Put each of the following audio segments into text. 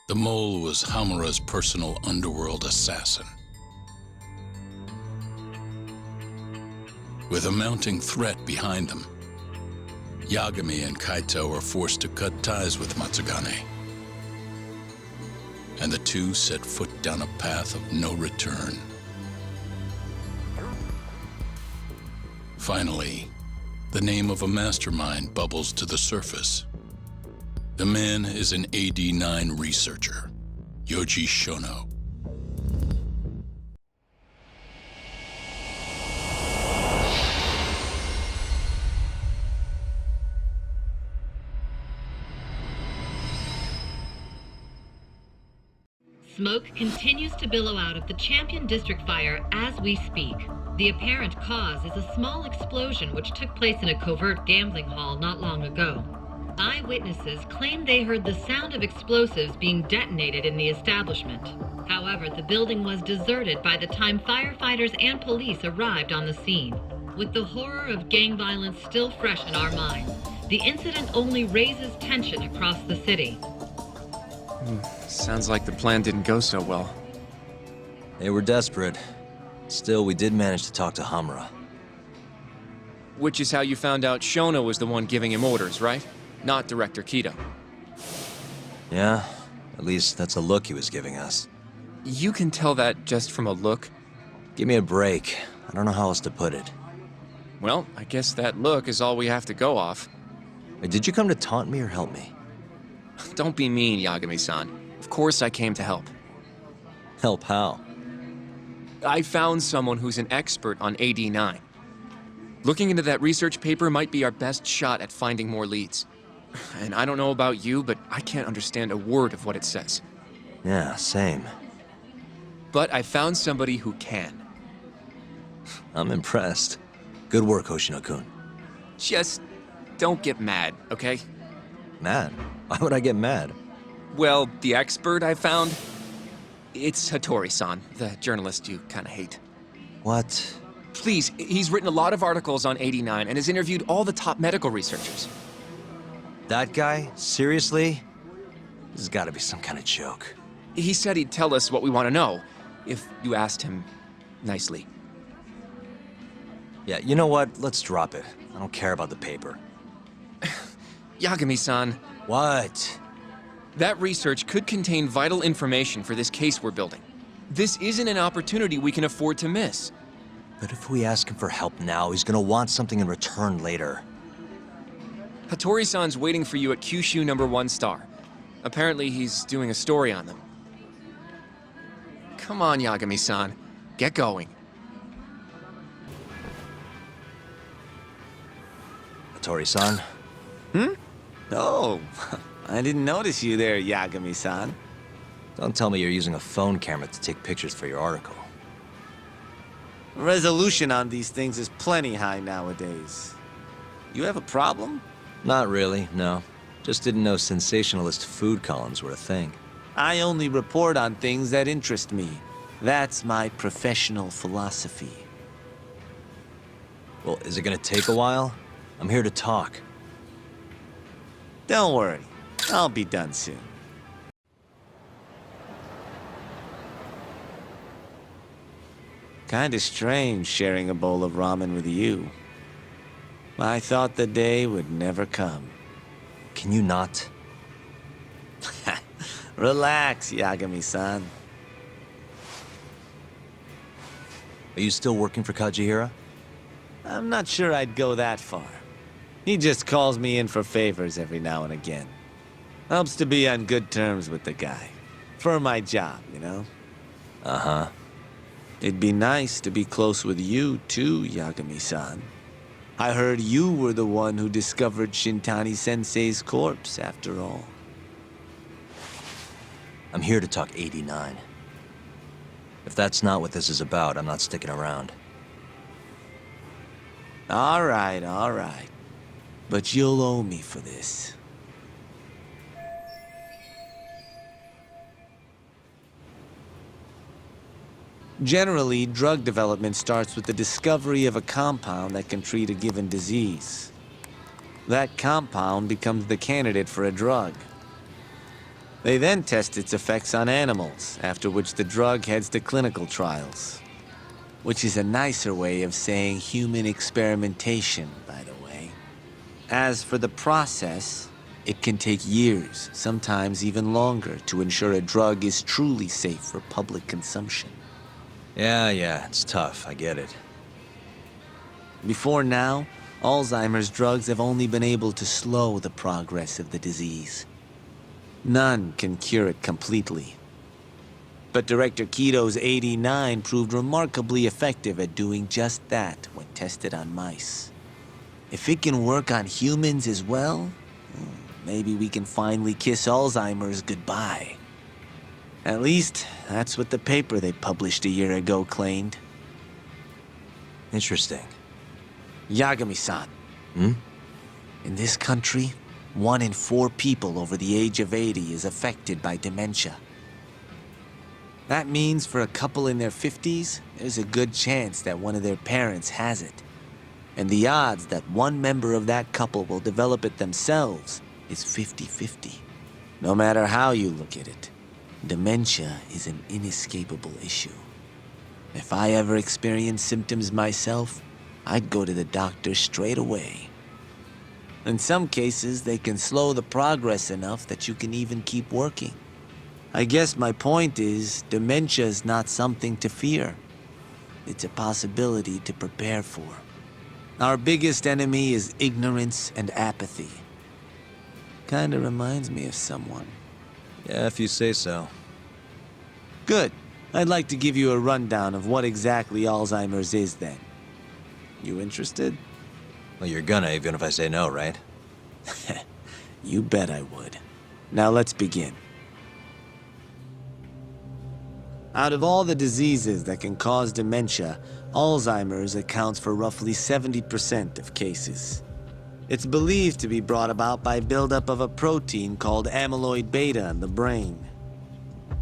The mole was Hamura's personal underworld assassin. With a mounting threat behind them, Yagami and Kaito were forced to cut ties with Matsugane. And the two set foot down a path of no return. Finally, the name of a mastermind bubbles to the surface. The man is an AD-9 researcher, Yoji Shono. Smoke continues to billow out of the Champion District fire as we speak. The apparent cause is a small explosion which took place in a covert gambling hall not long ago. Eyewitnesses claim they heard the sound of explosives being detonated in the establishment. However, the building was deserted by the time firefighters and police arrived on the scene. With the horror of gang violence still fresh in our minds, the incident only raises tension across the city. Sounds like the plan didn't go so well. They were desperate. Still, we did manage to talk to Hamura. Which is how you found out Shono was the one giving him orders, right? Not Director Kido. Yeah, at least that's a look he was giving us. You can tell that just from a look? Give me a break. I don't know how else to put it. Well, I guess that look is all we have to go off. Did you come to taunt me or help me? Don't be mean, Yagami-san. Of course I came to help. Help how? I found someone who's an expert on AD-9. Looking into that research paper might be our best shot at finding more leads. And I don't know about you, but I can't understand a word of what it says. Yeah, same. But I found somebody who can. I'm impressed. Good work, Hoshino-kun. Just don't get mad, okay? Mad? Why would I get mad? Well, the expert I found, it's Hattori-san, the journalist you kinda hate. What? Please, he's written a lot of articles on AD-9 and has interviewed all the top medical researchers. That guy? Seriously? This has got to be some kind of joke. He said he'd tell us what we want to know, if you asked him nicely. Yeah, you know what? Let's drop it. I don't care about the paper. Yagami-san, What? that research could contain vital information for this case we're building. This isn't an opportunity we can afford to miss. But if we ask him for help now, he's gonna want something in return later. Hattori-san's waiting for you at Kyushu #1 star. Apparently he's doing a story on them. Come on, Yagami-san. Get going. Hattori-san? Oh, I didn't notice you there, Yagami-san. Don't tell me you're using a phone camera to take pictures for your article. Resolution on these things is plenty high nowadays. You have a problem? Not really, no. Just didn't know sensationalist food columns were a thing. I only report on things that interest me. That's my professional philosophy. Well, is it gonna take a while? I'm here to talk. Don't worry, I'll be done soon. Kinda strange sharing a bowl of ramen with you. I thought the day would never come. Can you not? Relax, Yagami-san. Are you still working for Kajihira? I'm not sure I'd go that far. He just calls me in for favors every now and again. Helps to be on good terms with the guy. For my job, you know? Uh-huh. It'd be nice to be close with you, too, Yagami-san. I heard you were the one who discovered Shintani-sensei's corpse, after all. I'm here to talk 89. If that's not what this is about, I'm not sticking around. All right. But you'll owe me for this. Generally, drug development starts with the discovery of a compound that can treat a given disease. That compound becomes the candidate for a drug. They then test its effects on animals, after which the drug heads to clinical trials. Which is a nicer way of saying human experimentation, by the way. As for the process, it can take years, sometimes even longer, to ensure a drug is truly safe for public consumption. Yeah, it's tough, I get it. Before now, Alzheimer's drugs have only been able to slow the progress of the disease. None can cure it completely. But Director Keto's 89 proved remarkably effective at doing just that when tested on mice. If it can work on humans as well, maybe we can finally kiss Alzheimer's goodbye. At least, that's what the paper they published a year ago claimed. Interesting. Yagami-san. Hmm? In this country, 1 in 4 people over the age of 80 is affected by dementia. That means for a couple in their 50s, there's a good chance that one of their parents has it. And the odds that one member of that couple will develop it themselves is 50-50. No matter how you look at it, dementia is an inescapable issue. If I ever experienced symptoms myself, I'd go to the doctor straight away. In some cases, they can slow the progress enough that you can even keep working. I guess my point is, dementia is not something to fear. It's a possibility to prepare for. Our biggest enemy is ignorance and apathy. Kinda reminds me of someone. Yeah, if you say so. Good. I'd like to give you a rundown of what exactly Alzheimer's is then. You interested? Well, you're gonna, even if I say no, right? You bet I would. Now let's begin. Out of all the diseases that can cause dementia, Alzheimer's accounts for roughly 70% of cases. It's believed to be brought about by buildup of a protein called amyloid beta in the brain.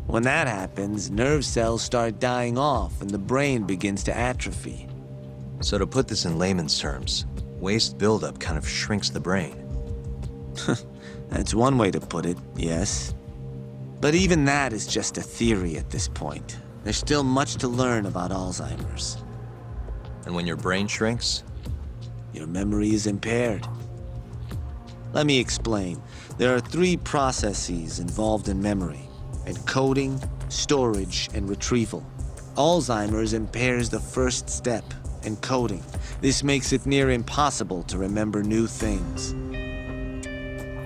When that happens, nerve cells start dying off and the brain begins to atrophy. So to put this in layman's terms, waste buildup kind of shrinks the brain. That's one way to put it, yes. But even that is just a theory at this point. There's still much to learn about Alzheimer's. And when your brain shrinks? Your memory is impaired. Let me explain. There are 3 processes involved in memory: encoding, storage, and retrieval. Alzheimer's impairs the first step, encoding. This makes it near impossible to remember new things.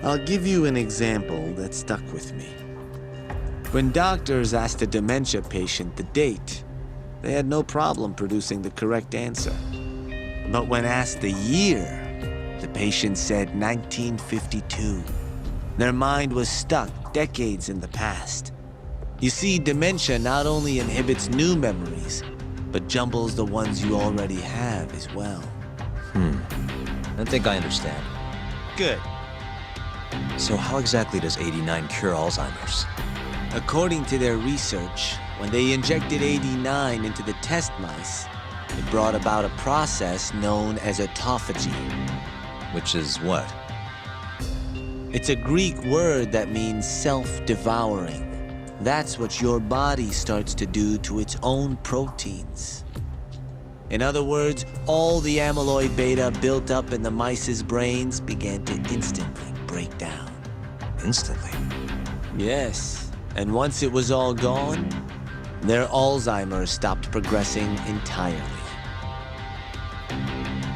I'll give you an example that stuck with me. When doctors asked a dementia patient the date, they had no problem producing the correct answer. But when asked the year, the patient said 1952. Their mind was stuck decades in the past. You see, dementia not only inhibits new memories, but jumbles the ones you already have as well. I think I understand. Good. So how exactly does 89 cure Alzheimer's? According to their research, when they injected 89 into the test mice, it brought about a process known as autophagy. Which is what? It's a Greek word that means self-devouring. That's what your body starts to do to its own proteins. In other words, all the amyloid beta built up in the mice's brains began to instantly break down. Instantly? Yes. And once it was all gone, their Alzheimer's stopped progressing entirely.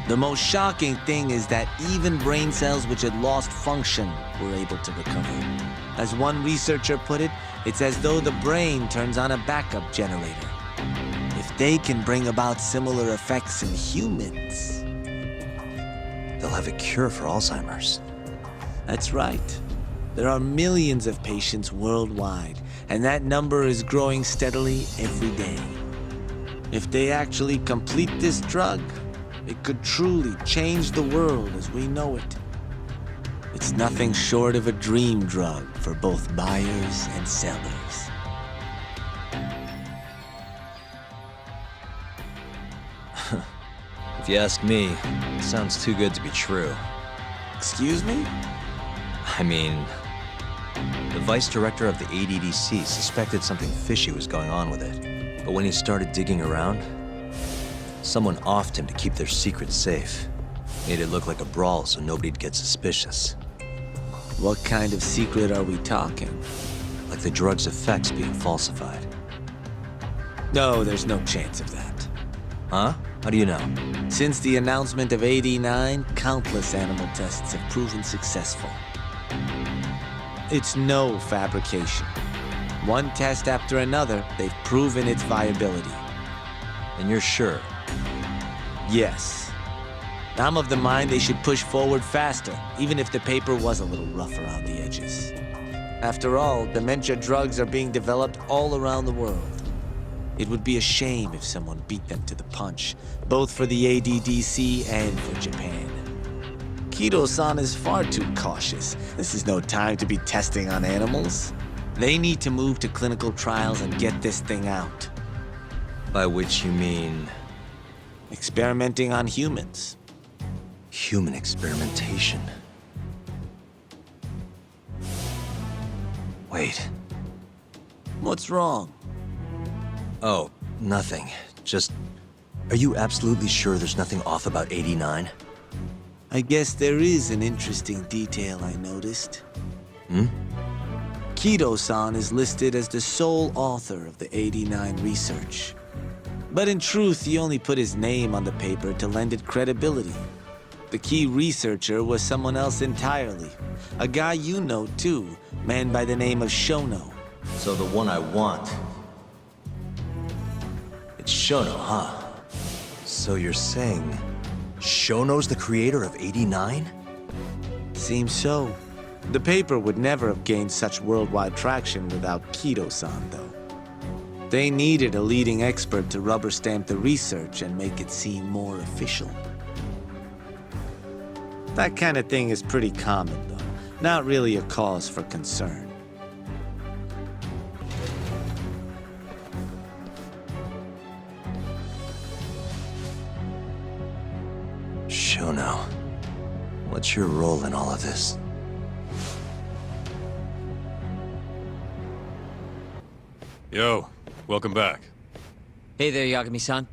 The most shocking thing is that even brain cells which had lost function were able to recover. As one researcher put it, it's as though the brain turns on a backup generator. If they can bring about similar effects in humans, They'll have a cure for Alzheimer's. that's right. There are millions of patients worldwide, and that number is growing steadily every day. If they actually complete this drug, it could truly change the world as we know it. It's nothing short of a dream drug for both buyers and sellers. If you ask me, it sounds too good to be true. Excuse me? I mean, The vice director of the ADDC suspected something fishy was going on with it. But when he started digging around, someone offed him to keep their secret safe. Made it look like a brawl so nobody'd get suspicious. What kind of secret are we talking? Like the drug's effects being falsified. No, there's no chance of that. Huh? How do you know? Since the announcement of AD9, countless animal tests have proven successful. It's no fabrication. One test after another, they've proven its viability. And you're sure? Yes. I'm of the mind they should push forward faster, even if the paper was a little rough around the edges. After all, dementia drugs are being developed all around the world. It would be a shame if someone beat them to the punch, both for the ADDC and for Japan. Kido-san is far too cautious. This is no time to be testing on animals. They need to move to clinical trials and get this thing out. By which you mean Experimenting on humans. human experimentation. Wait. What's wrong? Oh, nothing. Just... Are you absolutely sure there's nothing off about 89? I guess there is an interesting detail I noticed. Hmm? Kido-san is listed as the sole author of the 89 research. But in truth, he only put his name on the paper to lend it credibility. The key researcher was someone else entirely. A guy you know too, man by the name of Shono. So the one I want... It's Shono, huh? So you're saying... Shono's the creator of 89? Seems so. The paper would never have gained such worldwide traction without Kido-san, though. They needed a leading expert to rubber stamp the research and make it seem more official. That kind of thing is pretty common, though. Not really a cause for concern. Shono, what's your role in all of this? Yo, welcome back. Hey there, Yagami-san.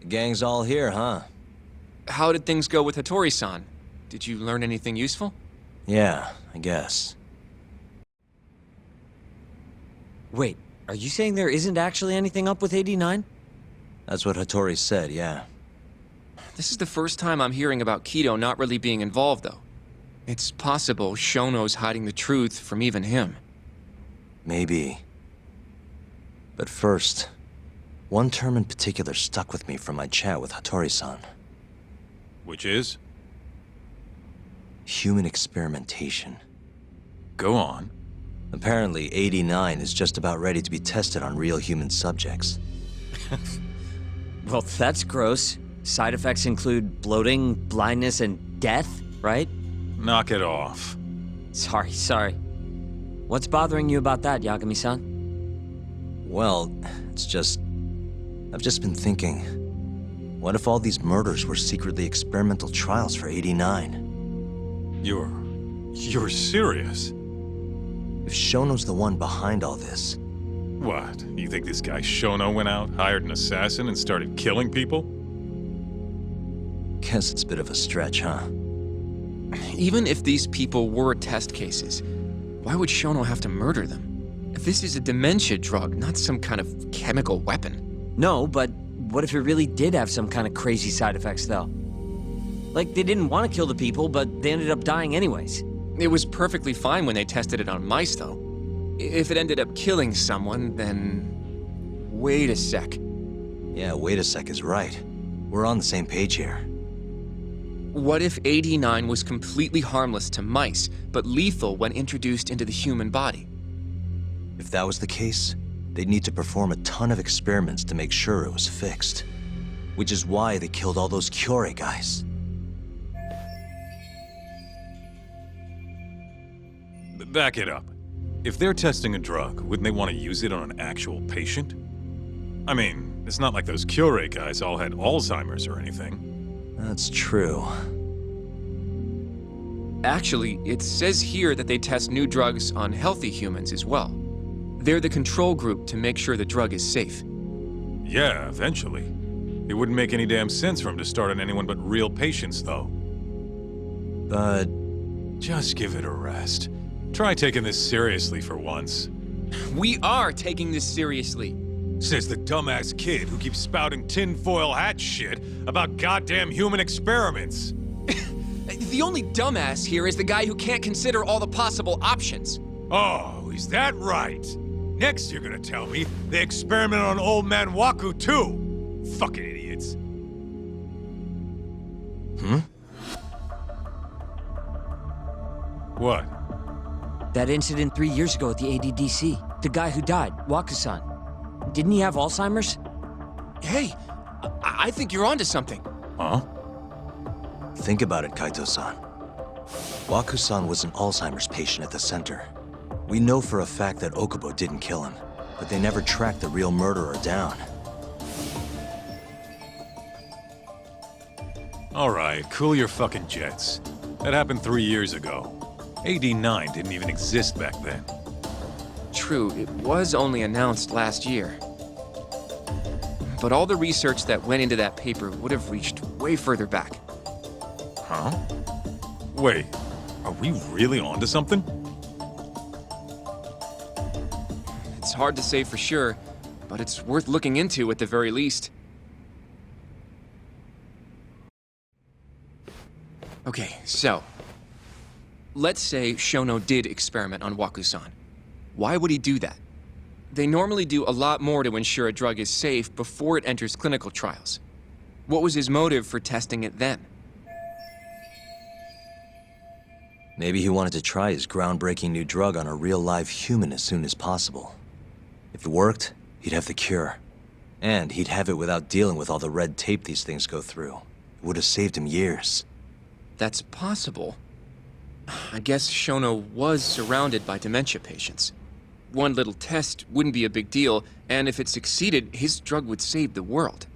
The gang's all here, huh? How did things go with Hattori-san? Did you learn anything useful? Yeah, I guess. Wait, are you saying there isn't actually anything up with 89? That's what Hattori said, yeah. This is the first time I'm hearing about Kido not really being involved, though. It's possible Shono's hiding the truth from even him. Maybe. But first, one term in particular stuck with me from my chat with Hattori-san. Which is? Human experimentation. Go on. Apparently, 89 is just about ready to be tested on real human subjects. Well, that's gross. Side effects include bloating, blindness, and death, right? Knock it off. Sorry. What's bothering you about that, Yagami-san? Well, it's just... I've just been thinking... What if all these murders were secretly experimental trials for 89? You're serious? If Shono's the one behind all this... What, you think this guy Shono went out, hired an assassin, and started killing people? Guess it's a bit of a stretch, huh? Even if these people were test cases, why would Shono have to murder them? If this is a dementia drug, not some kind of chemical weapon. No, but what if it really did have some kind of crazy side effects, though? Like, they didn't want to kill the people, but they ended up dying anyways. It was perfectly fine when they tested it on mice, though. If it ended up killing someone, then... Wait a sec. Yeah, wait a sec is right. We're on the same page here. What if 89 was completely harmless to mice, but lethal when introduced into the human body? If that was the case, they'd need to perform a ton of experiments to make sure it was fixed. Which is why they killed all those Kyorei guys. Back it up. If they're testing a drug, wouldn't they want to use it on an actual patient? I mean, it's not like those Kyorei guys all had Alzheimer's or anything. That's true. Actually, it says here that they test new drugs on healthy humans as well. They're the control group to make sure the drug is safe. Yeah, eventually. It wouldn't make any damn sense for him to start on anyone but real patients, though. But Just give it a rest. Try taking this seriously for once. We are taking this seriously. Says the dumbass kid who keeps spouting tinfoil hat shit about goddamn human experiments. The only dumbass here is the guy who can't consider all the possible options. Oh, is that right? Next you're gonna tell me they experimented on old man Waku too. Fucking idiots. What? That incident 3 years ago at the ADDC. The guy who died, Wakusan. Didn't he have Alzheimer's? Hey, I think you're onto something. Huh? think about it, Kaito-san. Waku-san was an Alzheimer's patient at the center. We know for a fact that Okubo didn't kill him, but they never tracked the real murderer down. All right, cool your fucking jets. That happened 3 years ago. AD9 didn't even exist back then. True, it was only announced last year. But all the research that went into that paper would have reached way further back. Huh? Wait, are we really onto something? It's hard to say for sure, but it's worth looking into at the very least. Okay, so let's say Shono did experiment on Waku-san. Why would he do that? They normally do a lot more to ensure a drug is safe before it enters clinical trials. What was his motive for testing it then? Maybe he wanted to try his groundbreaking new drug on a real live human as soon as possible. If it worked, he'd have the cure. And he'd have it without dealing with all the red tape these things go through. It would have saved him years. That's possible. I guess Shono was surrounded by dementia patients. One little test wouldn't be a big deal, and if it succeeded, his drug would save the world.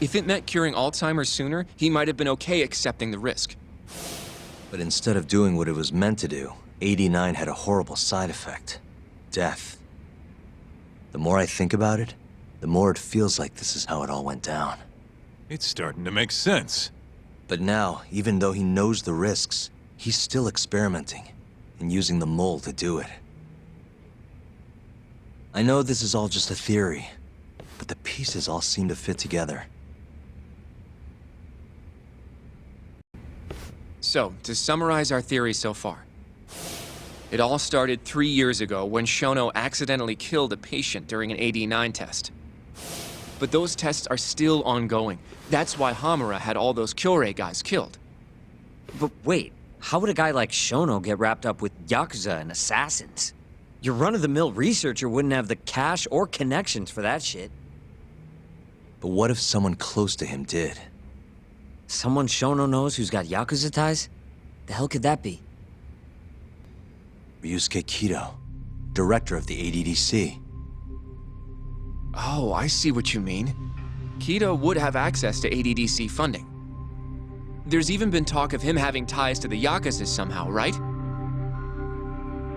If it meant curing Alzheimer's sooner, he might have been okay accepting the risk. But instead of doing what it was meant to do, 89 had a horrible side effect. Death. The more I think about it, the more it feels like this is how it all went down. It's starting to make sense. But now, even though he knows the risks, he's still experimenting and using the mole to do it. I know this is all just a theory, but the pieces all seem to fit together. So, to summarize our theory so far. It all started 3 years ago when Shono accidentally killed a patient during an AD9 test. But those tests are still ongoing. That's why Hamura had all those Kyorei guys killed. But wait, how would a guy like Shono get wrapped up with Yakuza and assassins? Your run-of-the-mill researcher wouldn't have the cash or connections for that shit. But what if someone close to him did? Someone Shono knows who's got Yakuza ties? The hell could that be? Ryusuke Kido, director of the ADDC. Oh, I see what you mean. Kido would have access to ADDC funding. There's even been talk of him having ties to the Yakuza somehow, right?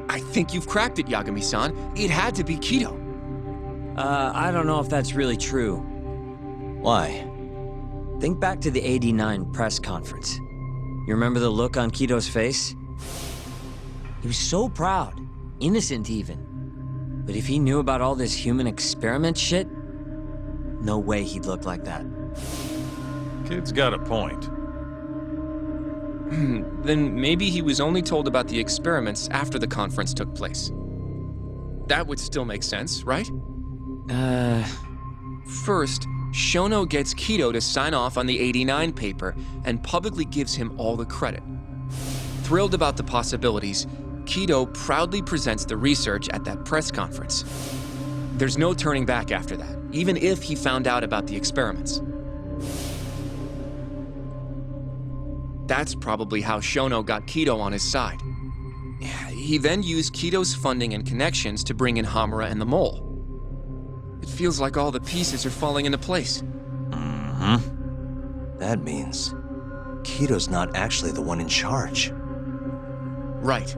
I think you've cracked it, Yagami-san. It had to be Kido. I don't know if that's really true. Why? Think back to the '89 press conference. You remember the look on Kido's face? He was so proud, innocent even. But if he knew about all this human experiment shit, no way he'd look like that. Kid's got a point. Then maybe he was only told about the experiments after the conference took place. That would still make sense, right? First, Shono gets Kido to sign off on the '89 paper and publicly gives him all the credit. Thrilled about the possibilities, Kido proudly presents the research at that press conference. There's no turning back after that, even if he found out about the experiments. That's probably how Shono got Kido on his side. He then used Kido's funding and connections to bring in Hamura and the Mole. It feels like all the pieces are falling into place. That means Kido's not actually the one in charge. Right.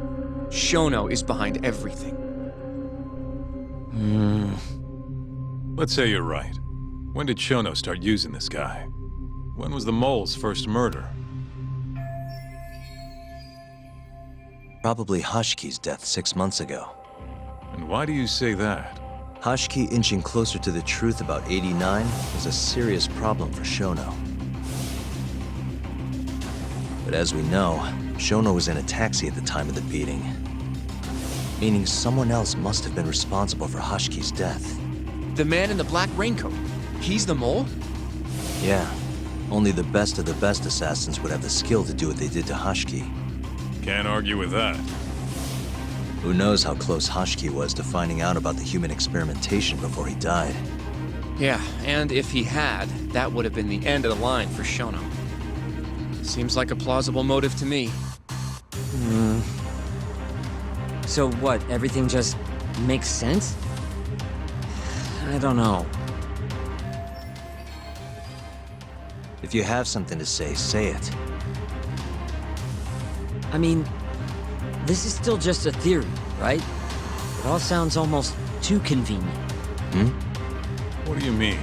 Shono is behind everything. Let's say you're right. When did Shono start using this guy? When was the mole's first murder? Probably Hashki's death 6 months ago. And why do you say that? Hashki inching closer to the truth about 89 was a serious problem for Shono. But as we know, Shono was in a taxi at the time of the beating. Meaning someone else must have been responsible for Hashki's death. The man in the black raincoat. He's the mole? Yeah. Only the best of the best assassins would have the skill to do what they did to Hashki. Can't argue with that. Who knows how close Hashki was to finding out about the human experimentation before he died. Yeah, and if he had, that would have been the end of the line for Shono. Seems like a plausible motive to me. So what, everything just makes sense? I don't know. If you have something to say it. I mean, this is still just a theory, right? It all sounds almost too convenient. What do you mean?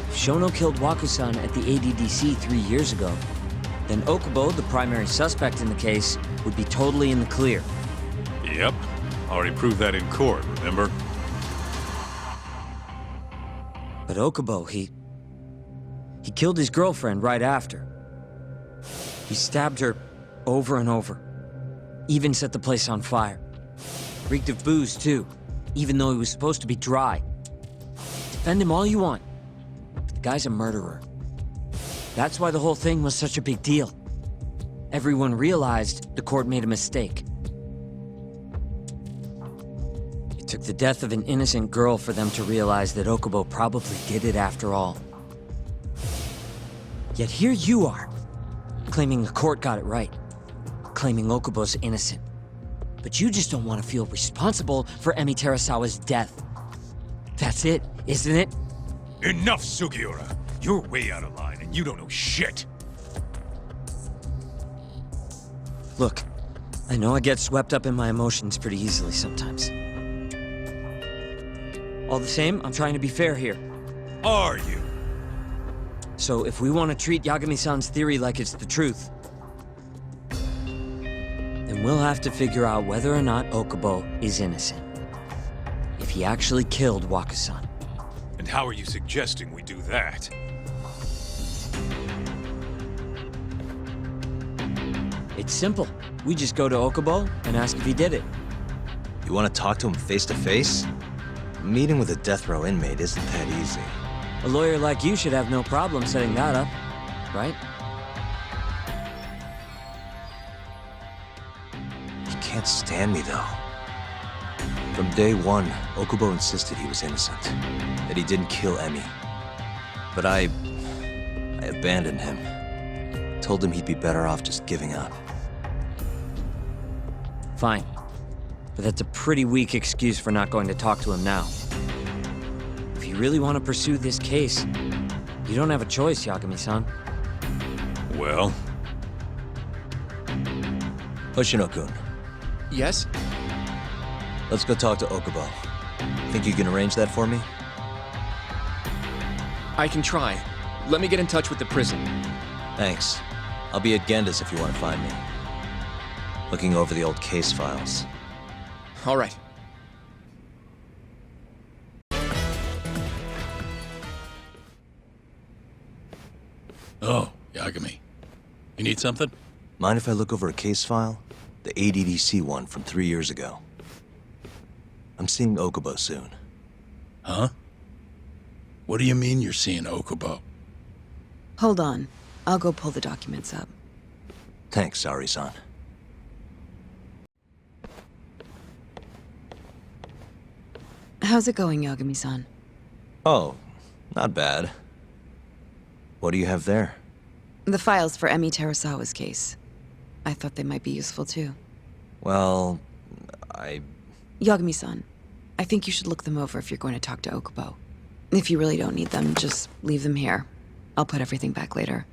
If Shono killed Waku-san at the ADDC 3 years ago, then Okubo, the primary suspect in the case, would be totally in the clear. Yep. Already proved that in court, remember? But Okubo, he killed his girlfriend right after. He stabbed her over and over. Even set the place on fire. Reeked of booze, too, even though he was supposed to be dry. Defend him all you want, but the guy's a murderer. That's why the whole thing was such a big deal. Everyone realized the court made a mistake. It took the death of an innocent girl for them to realize that Okubo probably did it after all. Yet here you are, claiming the court got it right, claiming Okubo's innocent. But you just don't want to feel responsible for Emi Terasawa's death. That's it, isn't it? Enough, Sugiura! You're way out of line, and you don't know shit! Look, I know I get swept up in my emotions pretty easily sometimes. All the same, I'm trying to be fair here. Are you? So if we want to treat Yagami-san's theory like it's the truth, then we'll have to figure out whether or not Okubo is innocent. If he actually killed Waku-san. And how are you suggesting we do that? It's simple. We just go to Okubo and ask if he did it. You want to talk to him face to face? Meeting with a death row inmate isn't that easy. A lawyer like you should have no problem setting that up, right? He can't stand me, though. From day one, Okubo insisted he was innocent, that he didn't kill Emi. But I abandoned him. Told him he'd be better off just giving up. Fine. But that's a pretty weak excuse for not going to talk to him now. If you really want to pursue this case, you don't have a choice, Yagami-san. Well? Hoshino-kun, Yes? let's go talk to Okubo. Think you can arrange that for me? I can try. Let me get in touch with the prison. Thanks. I'll be at Genda's if you want to find me. Looking over the old case files. All right. Oh, Yagami. You need something? Mind if I look over a case file? The ADDC one from 3 years ago. I'm seeing Okubo soon. Huh? What do you mean you're seeing Okubo? Hold on. I'll go pull the documents up. Thanks, Ari-san. How's it going, Yagami-san? Oh, not bad. What do you have there? The files for Emi Terasawa's case. I thought they might be useful too. Well, Yagami-san, I think you should look them over if you're going to talk to Okubo. If you really don't need them, just leave them here. I'll put everything back later.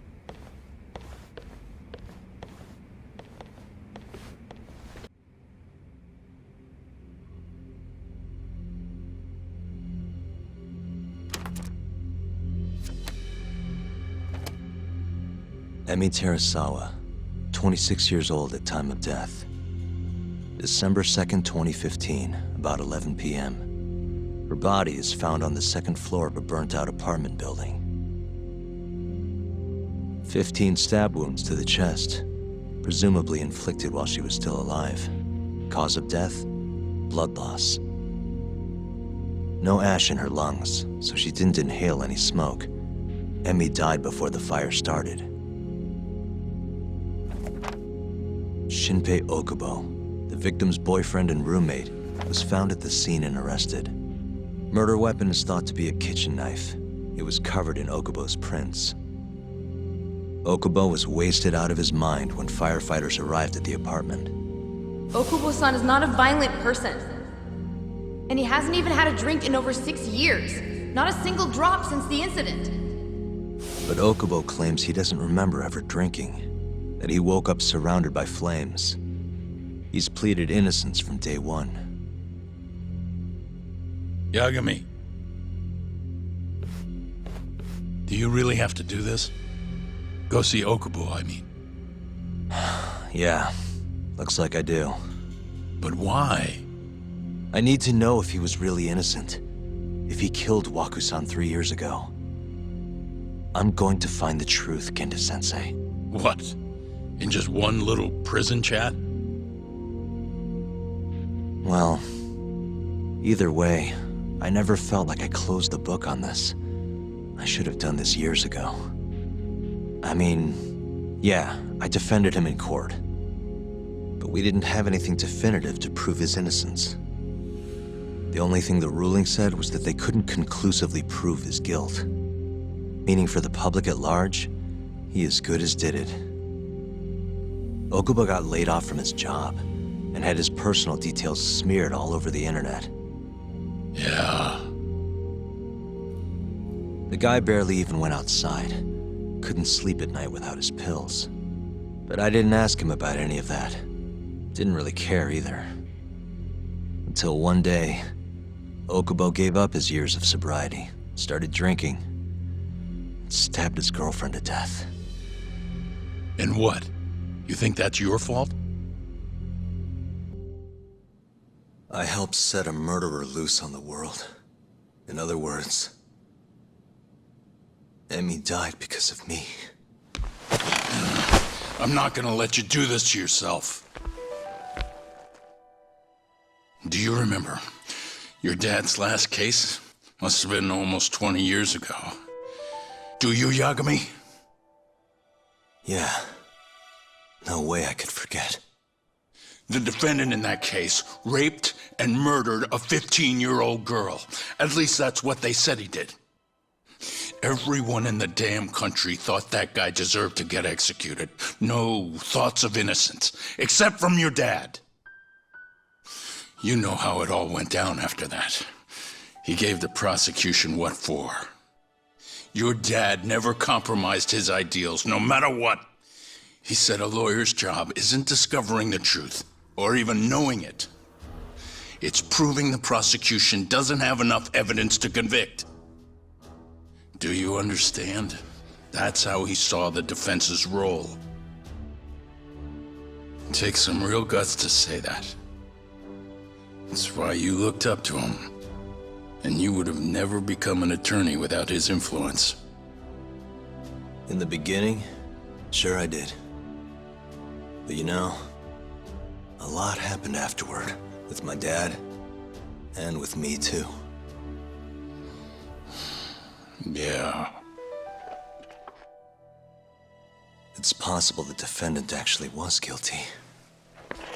Emi Terasawa, 26 years old at time of death. December 2nd, 2015, about 11 p.m. Her body is found on the second floor of a burnt-out apartment building. 15 stab wounds to the chest, presumably inflicted while she was still alive. Cause of death? Blood loss. No ash in her lungs, so she didn't inhale any smoke. Emi died before the fire started. Shinpei Okubo, the victim's boyfriend and roommate, was found at the scene and arrested. Murder weapon is thought to be a kitchen knife. It was covered in Okubo's prints. Okubo was wasted out of his mind when firefighters arrived at the apartment. Okubo-san is not a violent person. And he hasn't even had a drink in over 6 years. Not a single drop since the incident. But Okubo claims he doesn't remember ever drinking, that he woke up surrounded by flames. He's pleaded innocence from day one. Yagami. Do you really have to do this? Go see Okubo, I mean. Yeah, looks like I do. But why? I need to know if he was really innocent. If he killed Waku-san 3 years ago. I'm going to find the truth, Kenta-sensei. What? In just one little prison chat? Well, either way, I never felt like I closed the book on this. I should have done this years ago. I mean, yeah, I defended him in court. But we didn't have anything definitive to prove his innocence. The only thing the ruling said was that they couldn't conclusively prove his guilt. Meaning for the public at large, he as good as did it. Okubo got laid off from his job and had his personal details smeared all over the internet. Yeah. The guy barely even went outside. Couldn't sleep at night without his pills. But I didn't ask him about any of that. Didn't really care either. Until one day, Okubo gave up his years of sobriety, started drinking, and stabbed his girlfriend to death. And what? You think that's your fault? I helped set a murderer loose on the world. In other words, Emi died because of me. I'm not gonna let you do this to yourself. Do you remember your dad's last case? Must have been almost 20 years ago. Do you, Yagami? Yeah. No way I could forget. The defendant in that case raped and murdered a 15-year-old girl. At least that's what they said he did. Everyone in the damn country thought that guy deserved to get executed. No thoughts of innocence, except from your dad. You know how it all went down after that. He gave the prosecution what for. Your dad never compromised his ideals, no matter what. He said a lawyer's job isn't discovering the truth, or even knowing it. It's proving the prosecution doesn't have enough evidence to convict. Do you understand? That's how he saw the defense's role. It takes some real guts to say that. That's why you looked up to him. And you would have never become an attorney without his influence. In the beginning, sure I did. But you know, a lot happened afterward, with my dad, and with me too. Yeah. It's possible the defendant actually was guilty.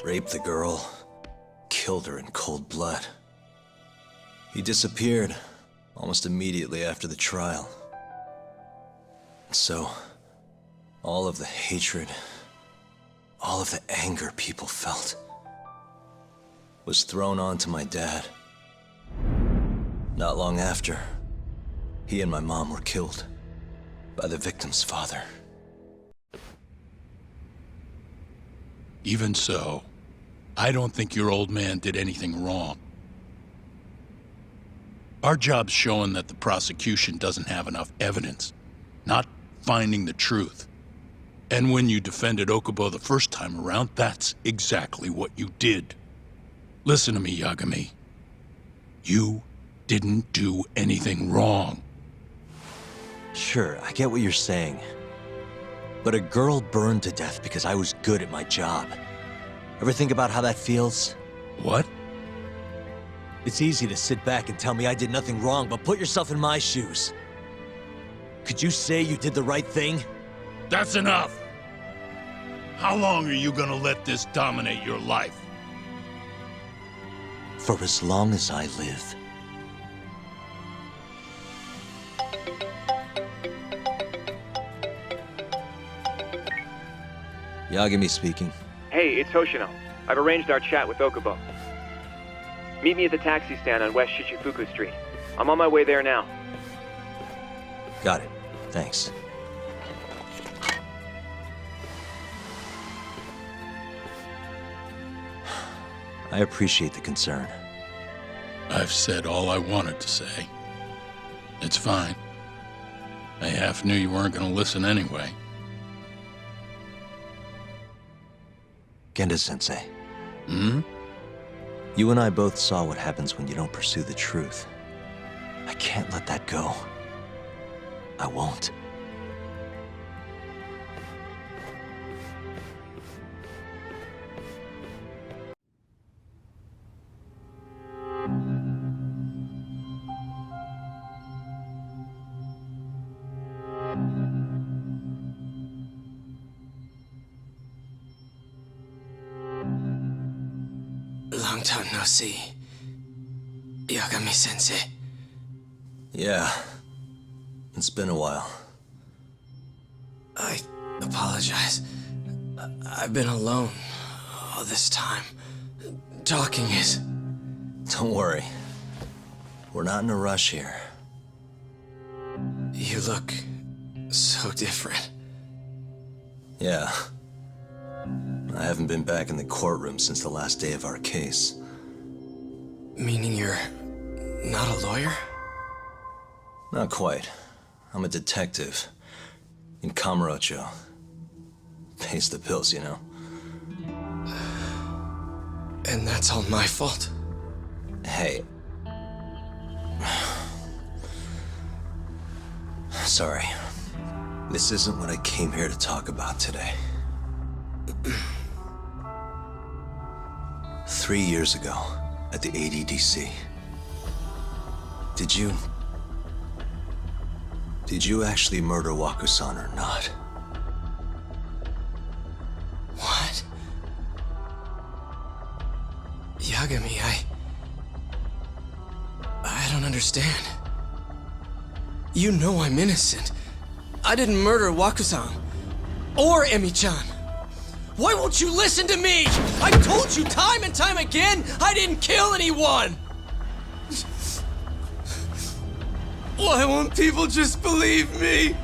Raped the girl, killed her in cold blood. He disappeared almost immediately after the trial. So, all of the hatred, all of the anger people felt, was thrown onto my dad. Not long after, he and my mom were killed by the victim's father. Even so, I don't think your old man did anything wrong. Our job's showing that the prosecution doesn't have enough evidence, not finding the truth. And when you defended Okubo the first time around, that's exactly what you did. Listen to me, Yagami. You didn't do anything wrong. Sure, I get what you're saying. But a girl burned to death because I was good at my job. Ever think about how that feels? What? It's easy to sit back and tell me I did nothing wrong, but put yourself in my shoes. Could you say you did the right thing? That's enough! How long are you gonna let this dominate your life? For as long as I live. Yagami speaking. Hey, it's Hoshino. I've arranged our chat with Okubo. Meet me at the taxi stand on West Shichifuku Street. I'm on my way there now. Got it. Thanks. I appreciate the concern. I've said all I wanted to say. It's fine. I half knew you weren't gonna listen anyway. Genda-sensei. Hmm? You and I both saw what happens when you don't pursue the truth. I can't let that go. I won't. Long time no see. Yagami-sensei. Yeah. It's been a while. I apologize. I've been alone all this time. Talking is... Don't worry. We're not in a rush here. You look so different. Yeah. I haven't been back in the courtroom since the last day of our case. Meaning you're not a lawyer? Not quite. I'm a detective. In Kamurocho. Pays the bills, you know. And that's all my fault? Hey. Sorry. This isn't what I came here to talk about today. 3 years ago, at the ADDC. Did you actually murder Waku-san or not? What? Yagami, I don't understand. You know I'm innocent. I didn't murder Waku-san. Or Emi-chan. Why won't you listen to me? I've told you time and time again, I didn't kill anyone! Why won't people just believe me?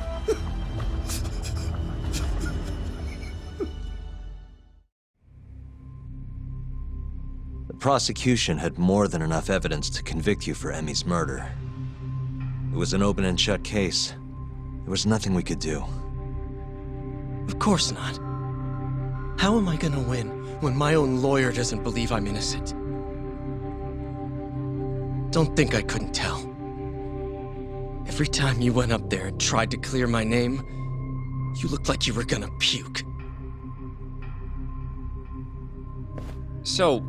The prosecution had more than enough evidence to convict you for Emi's murder. It was an open and shut case. There was nothing we could do. Of course not. How am I gonna win when my own lawyer doesn't believe I'm innocent? Don't think I couldn't tell. Every time you went up there and tried to clear my name, you looked like you were gonna puke. So,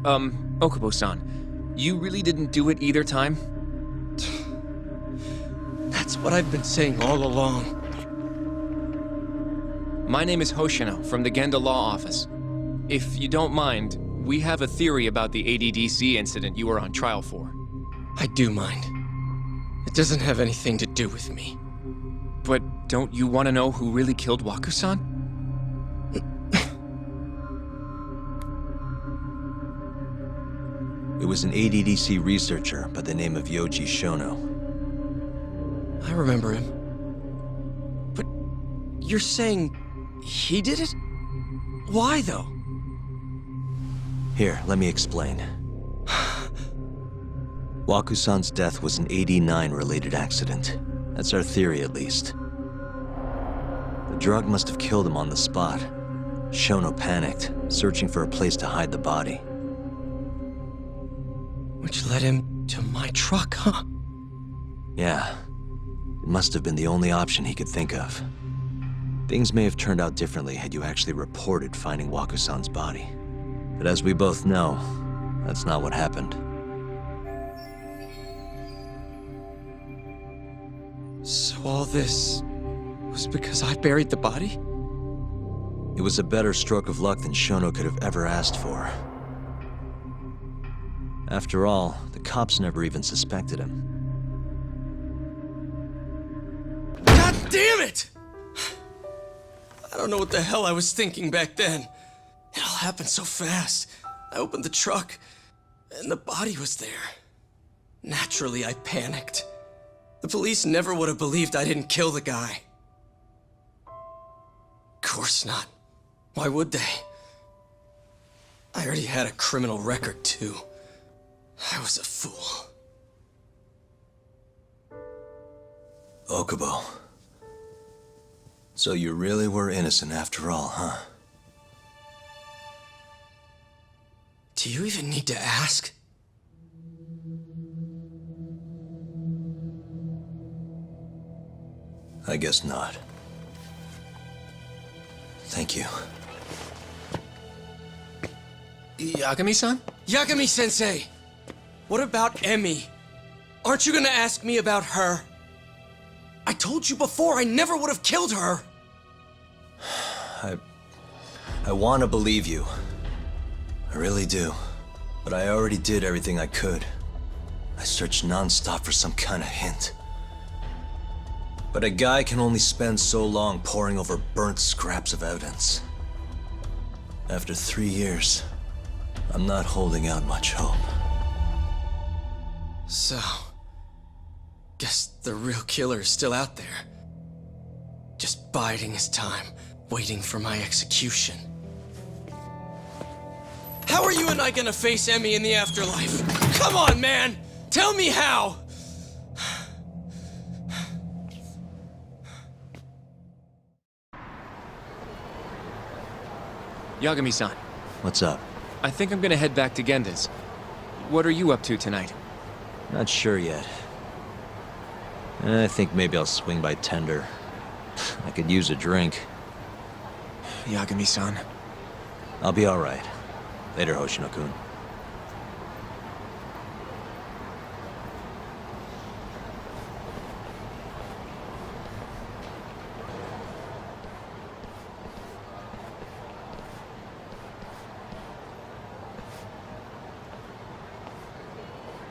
Okubo-san, you really didn't do it either time? That's what I've been saying all along. My name is Hoshino from the Genda Law Office. If you don't mind, we have a theory about the ADDC incident you were on trial for. I do mind. It doesn't have anything to do with me. But don't you want to know who really killed Waku-san? It was an ADDC researcher by the name of Yoji Shono. I remember him. But you're saying he did it? Why, though? Here, let me explain. Waku-san's death was an 89 related accident. That's our theory, at least. The Drug must have killed him on the spot. Shono panicked, searching for a place to hide the body. Which led him to my truck, huh? Yeah. It must have been the only option he could think of. Things may have turned out differently had you actually reported finding Wakusan's body. But as we both know, that's not what happened. So all this was because I buried the body? It was a better stroke of luck than Shono could have ever asked for. After all, the cops never even suspected him. God damn it! I don't know what the hell I was thinking back then. It all happened so fast. I opened the truck, and the body was there. Naturally, I panicked. The police never would have believed I didn't kill the guy. Of course not. Why would they? I already had a criminal record, too. I was a fool. Okubo. So you really were innocent after all, huh? Do you even need to ask? I guess not. Thank you. Yagami-san? Yagami-sensei! What about Emi? Aren't you gonna ask me about her? I told you before I never would have killed her! I want to believe you. I really do. But I already did everything I could. I searched non-stop for some kind of hint. But a guy can only spend so long poring over burnt scraps of evidence. After 3 years, I'm not holding out much hope. So, guess the real killer is still out there. Just biding his time, waiting for my execution. How are you and I gonna face Emi in the afterlife? Come on, man! Tell me how! Yagami-san, What's up? I think I'm gonna head back to Genda's. What are you up to tonight? Not sure yet. I think maybe I'll swing by Tender. I could use a drink. Yagami-san. I'll be alright. Later, Hoshino-kun.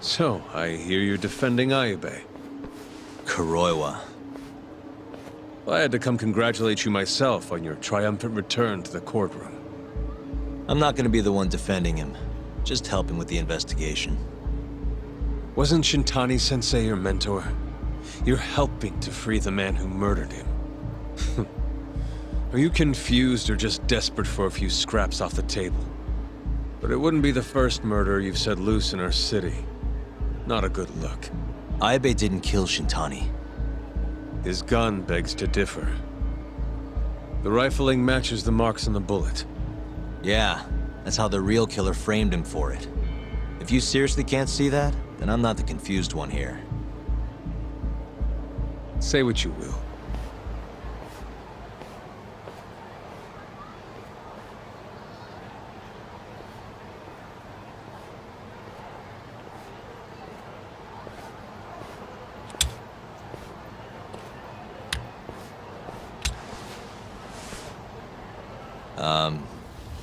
So, I hear you're defending Ayube. Kuroiwa. I had to come congratulate you myself on your triumphant return to the courtroom. I'm not gonna be the one defending him. Just helping with the investigation. Wasn't Shintani-sensei your mentor? You're helping to free the man who murdered him. Are you confused or just desperate for a few scraps off the table? But it wouldn't be the first murder you've set loose in our city. Not a good look. Ayube didn't kill Shintani. His gun begs to differ. The rifling matches the marks on the bullet. Yeah, that's how the real killer framed him for it. If you seriously can't see that, then I'm not the confused one here. Say what you will.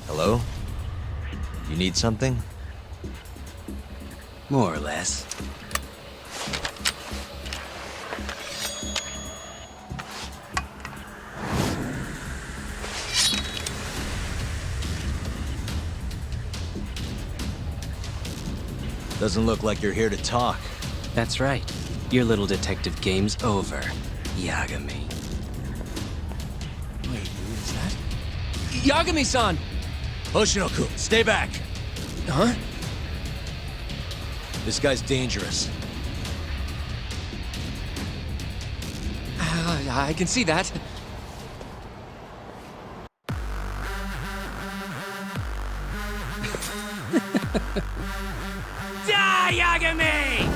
Hello? You need something? More or less. Doesn't look like you're here to talk. That's right. Your little detective game's over, Yagami. Wait, who is that? Yagami-san! Hoshino-kun, stay back! Huh? This guy's dangerous. I can see that. Die, Yagami!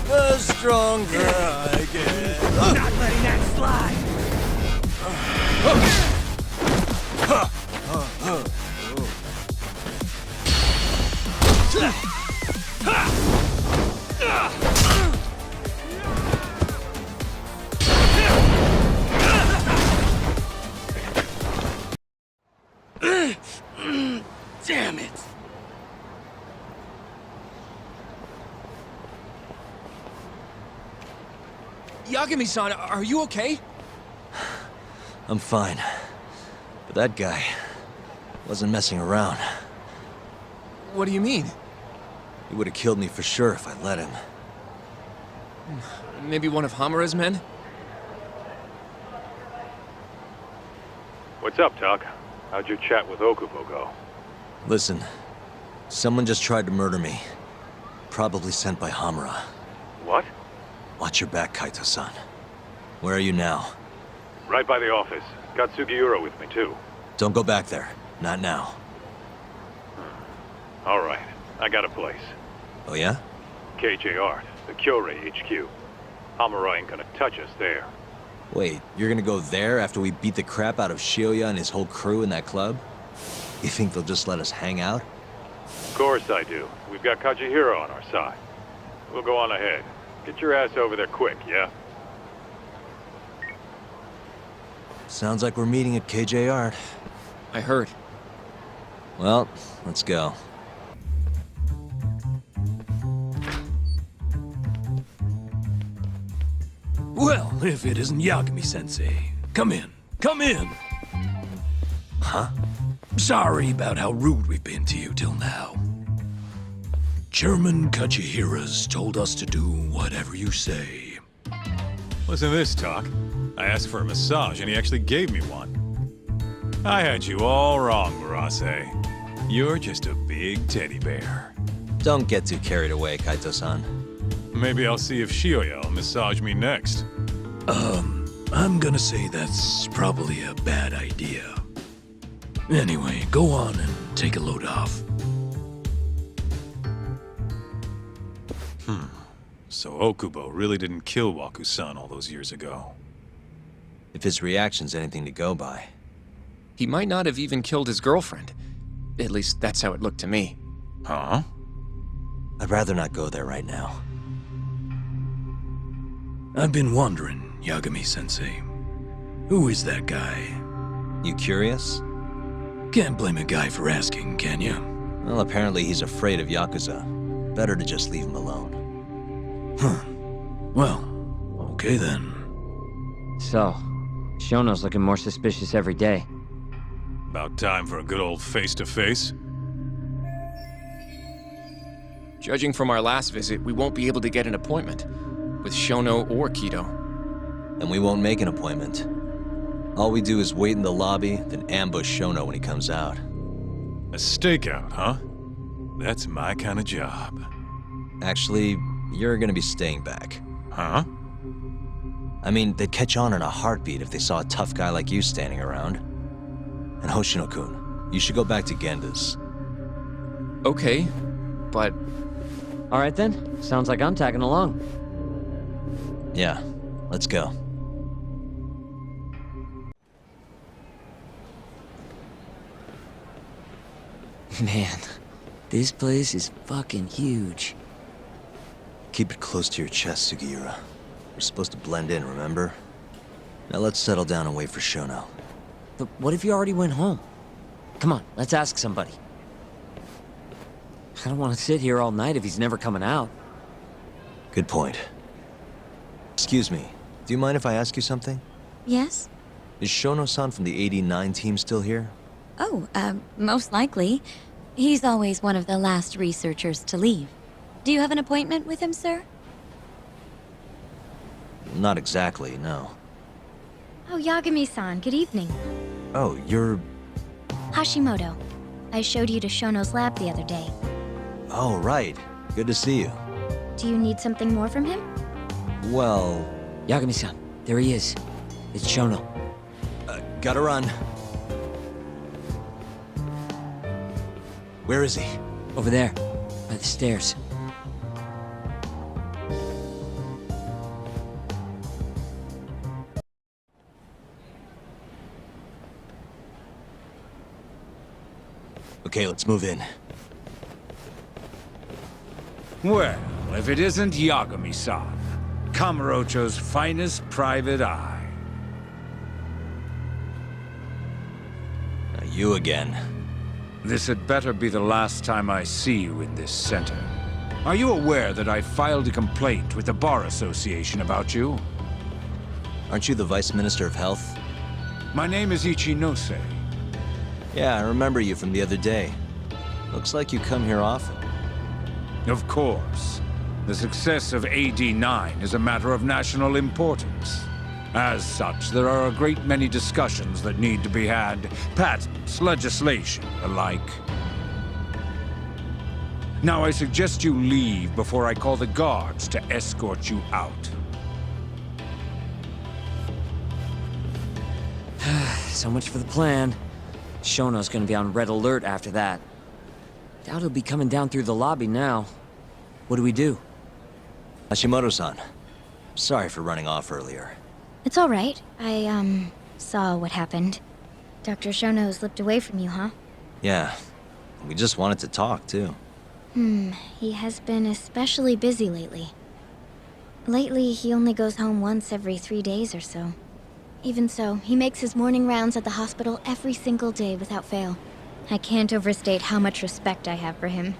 The stronger I get. Not letting that slide! Damn it! Yagami-san, are you okay? I'm fine. But that guy wasn't messing around. What do you mean? He would have killed me for sure if I let him. Maybe one of Hamura's men? What's up, Tuck? How'd your chat with Okubo go? Listen, someone just tried to murder me. Probably sent by Hamura. What? Watch your back, Kaito-san. Where are you now? Right by the office. Got Sugiura with me, too. Don't go back there. Not now. All right. I got a place. Oh yeah? KJ Art, the Kyorei HQ. Hamura ain't gonna touch us there. Wait, you're gonna go there after we beat the crap out of Shioya and his whole crew in that club? You think they'll just let us hang out? Of course I do. We've got Kajihiro on our side. We'll go on ahead. Get your ass over there quick, yeah? Sounds like we're meeting at KJ Art. I heard. Well, let's go. Well, if it isn't Yagami-sensei. Come in. Come in! Huh? Sorry about how rude we've been to you till now. Chairman Kajihira's told us to do whatever you say. Listen to this, Talk. I asked for a massage and he actually gave me one. I had you all wrong, Murase. You're just a big teddy bear. Don't get too carried away, Kaito-san. Maybe I'll see if Shioya will massage me next. I'm gonna say that's probably a bad idea. Anyway, go on and take a load off. So Okubo really didn't kill Waku-san all those years ago. If his reaction's anything to go by. He might not have even killed his girlfriend. At least that's how it looked to me. Huh? I'd rather not go there right now. I've been wondering, Yagami-sensei. Who is that guy? You curious? Can't blame a guy for asking, can you? Well, apparently he's afraid of Yakuza. Better to just leave him alone. Huh. Well, okay then. So, Shono's looking more suspicious every day. About time for a good old face-to-face. Judging from our last visit, we won't be able to get an appointment with Shono or Kido. And we won't make an appointment. All we do is wait in the lobby, then ambush Shono when he comes out. A stakeout, huh? That's my kind of job. Actually, you're gonna be staying back. Huh? I mean, they'd catch on in a heartbeat if they saw a tough guy like you standing around. And Hoshino-kun, you should go back to Genda's. Okay, but... All right then, sounds like I'm tagging along. Yeah, let's go. Man, this place is fucking huge. Keep it close to your chest, Sugiura. We're supposed to blend in, remember? Now let's settle down and wait for Shono. But what if you already went home? Come on, let's ask somebody. I don't want to sit here all night if he's never coming out. Good point. Excuse me, do you mind if I ask you something? Yes? Is Shono-san from the 89 team still here? Oh, most likely. He's always one of the last researchers to leave. Do you have an appointment with him, sir? Not exactly, no. Oh, Yagami-san, good evening. Oh, you're... Hashimoto. I showed you to Shono's lab the other day. Oh, right. Good to see you. Do you need something more from him? Well... Yagami-san, there he is. It's Shono. Gotta run. Where is he? Over there, by the stairs. Okay, let's move in. Well, if it isn't Yagami-san, Kamurocho's finest private eye. You again. This had better be the last time I see you in this center. Are you aware that I filed a complaint with the Bar Association about you? Aren't you the Vice Minister of Health? My name is Ichinose. Yeah, I remember you from the other day. Looks like you come here often. Of course. The success of AD-9 is a matter of national importance. As such, there are a great many discussions that need to be had, patents, legislation, alike. Now I suggest you leave before I call the guards to escort you out. So much for the plan. Shono's gonna be on red alert after that. Doubt he'll be coming down through the lobby now. What do we do? Hashimoto-san, sorry for running off earlier. It's all right. I, saw what happened. Dr. Shono slipped away from you, huh? Yeah, we just wanted to talk, too. He has been especially busy lately. Lately, he only goes home once every 3 days or so. Even so, he makes his morning rounds at the hospital every single day without fail. I can't overstate how much respect I have for him.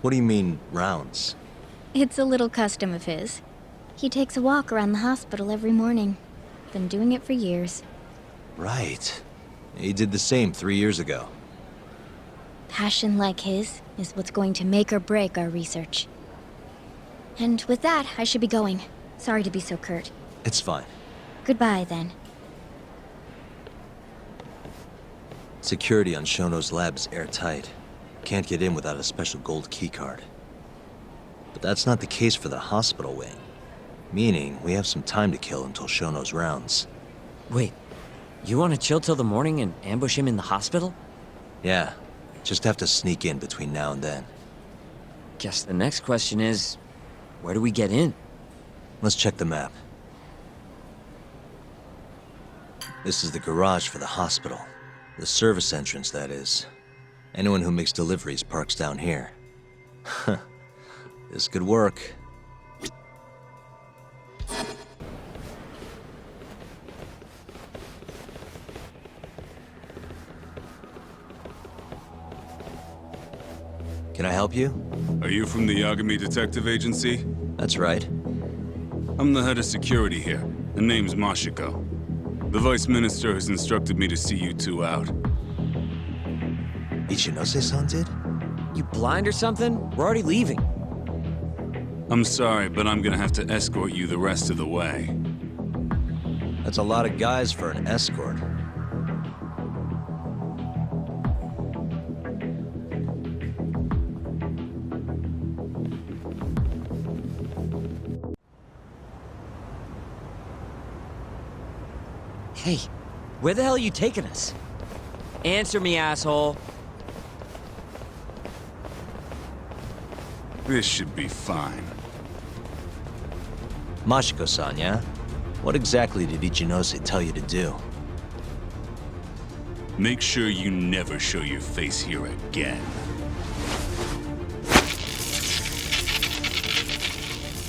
What do you mean, rounds? It's a little custom of his. He takes a walk around the hospital every morning. Been doing it for years. Right. He did the same 3 years ago. Passion like his is what's going to make or break our research. And with that, I should be going. Sorry to be so curt. It's fine. Goodbye, then. Security on Shono's lab is airtight. Can't get in without a special gold keycard. But that's not the case for the hospital wing. Meaning, we have some time to kill until Shono's rounds. Wait, you want to chill till the morning and ambush him in the hospital? Yeah, just have to sneak in between now and then. Guess the next question is, where do we get in? Let's check the map. This is the garage for the hospital. The service entrance, that is. Anyone who makes deliveries parks down here. This could work. Can I help you? Are you from the Yagami Detective Agency? That's right. I'm the head of security here. The name's Mashiko. The Vice Minister has instructed me to see you two out. Ichinose-san did? You blind or something? We're already leaving. I'm sorry, but I'm gonna have to escort you the rest of the way. That's a lot of guys for an escort. Hey, where the hell are you taking us? Answer me, asshole. This should be fine. Mashiko-san, yeah? What exactly did Ichinose tell you to do? Make sure you never show your face here again.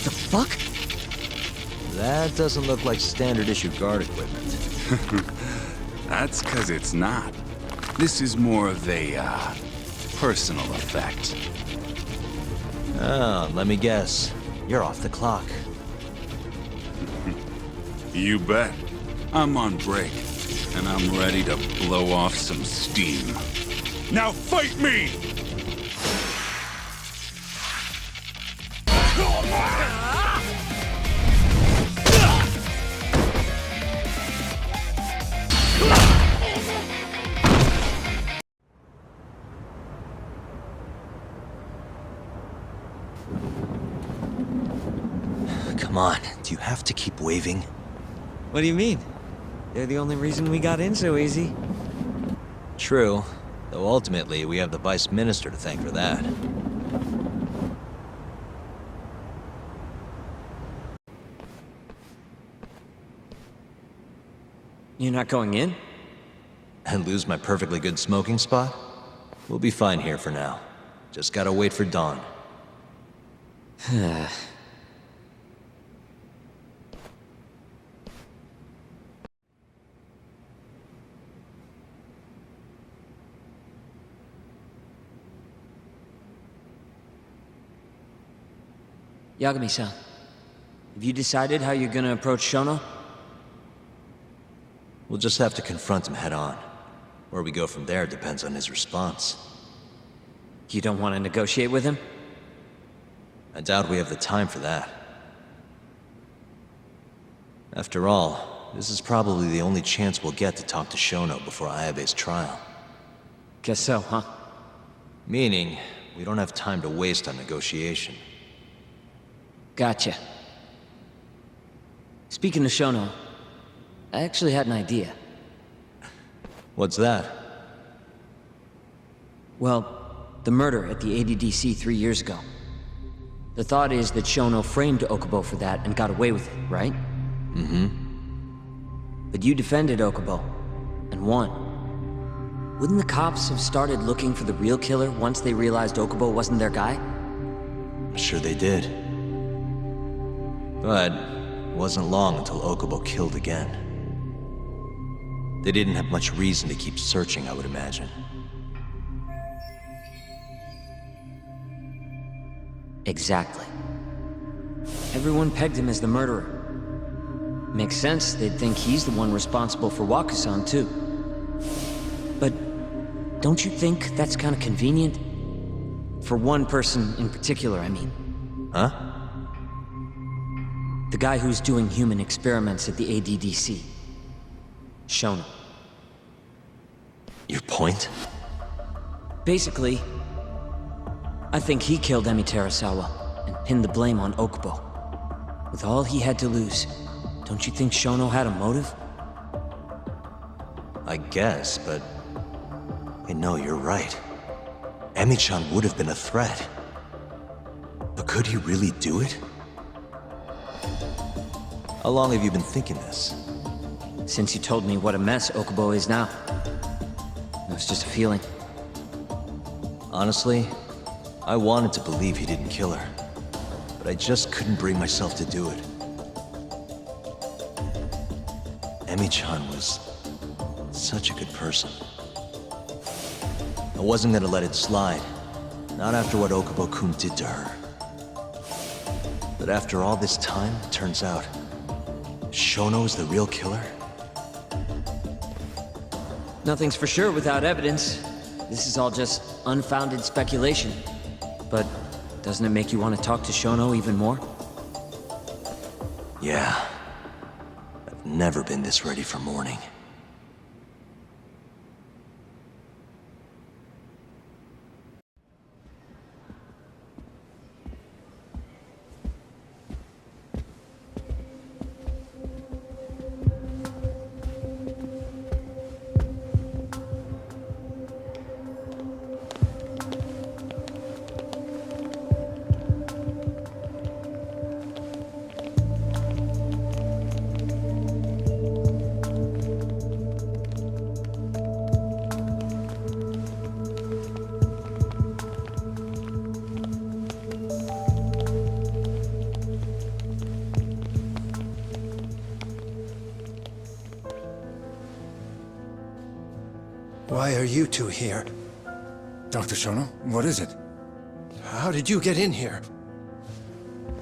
The fuck? That doesn't look like standard issue guard equipment. That's 'cause it's not. This is more of a, personal effect. Oh, let me guess. You're off the clock. You bet. I'm on break, and I'm ready to blow off some steam. Now fight me! Come on, do you have to keep waving? What do you mean? They're the only reason we got in so easy. True, though ultimately we have the Vice Minister to thank for that. You're not going in? And lose my perfectly good smoking spot? We'll be fine here for now. Just gotta wait for dawn. Yagami-san, have you decided how you're gonna approach Shono? We'll just have to confront him head on. Where we go from there depends on his response. You don't want to negotiate with him? I doubt we have the time for that. After all, this is probably the only chance we'll get to talk to Shono before Ayabe's trial. Guess so, huh? Meaning, we don't have time to waste on negotiation. Gotcha. Speaking of Shono, I actually had an idea. What's that? Well, the murder at the ADDC 3 years ago. The thought is that Shono framed Okubo for that and got away with it, right? Mm-hmm. But you defended Okubo, and won. Wouldn't the cops have started looking for the real killer once they realized Okubo wasn't their guy? I'm sure they did. But it wasn't long until Okubo killed again. They didn't have much reason to keep searching, I would imagine. Exactly. Everyone pegged him as the murderer. Makes sense, they'd think he's the one responsible for Wakusan, too. But don't you think that's kind of convenient? For one person in particular, I mean. Huh? The guy who's doing human experiments at the ADDC. Shono. Your point? Basically, I think he killed Emi Terasawa and pinned the blame on Okubo. With all he had to lose, don't you think Shono had a motive? I guess, but... no, you're right. Emi-chan would have been a threat. But could he really do it? How long have you been thinking this? Since you told me what a mess Okubo is now. It was just a feeling. Honestly, I wanted to believe he didn't kill her. But I just couldn't bring myself to do it. Emi-chan was such a good person. I wasn't gonna let it slide. Not after what Okubo-kun did to her. But after all this time, it turns out Shono is the real killer? Nothing's for sure without evidence. This is all just unfounded speculation. But doesn't it make you want to talk to Shono even more? Yeah. I've never been this ready for morning. Why are you two here? Dr. Shono, what is it? How did you get in here?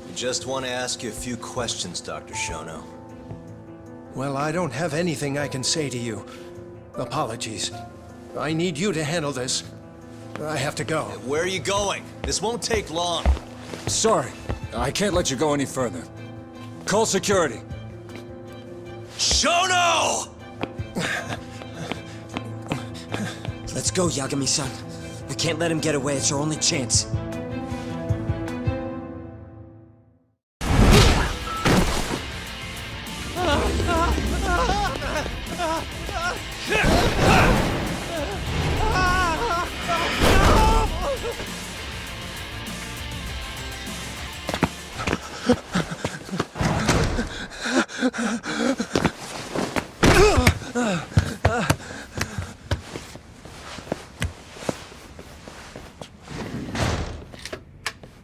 We just want to ask you a few questions, Dr. Shono. Well, I don't have anything I can say to you. Apologies. I need you to handle this. I have to go. Where are you going? This won't take long. Sorry. I can't let you go any further. Call security. Shono! Let's go, Yagami-san. We can't let him get away. It's our only chance.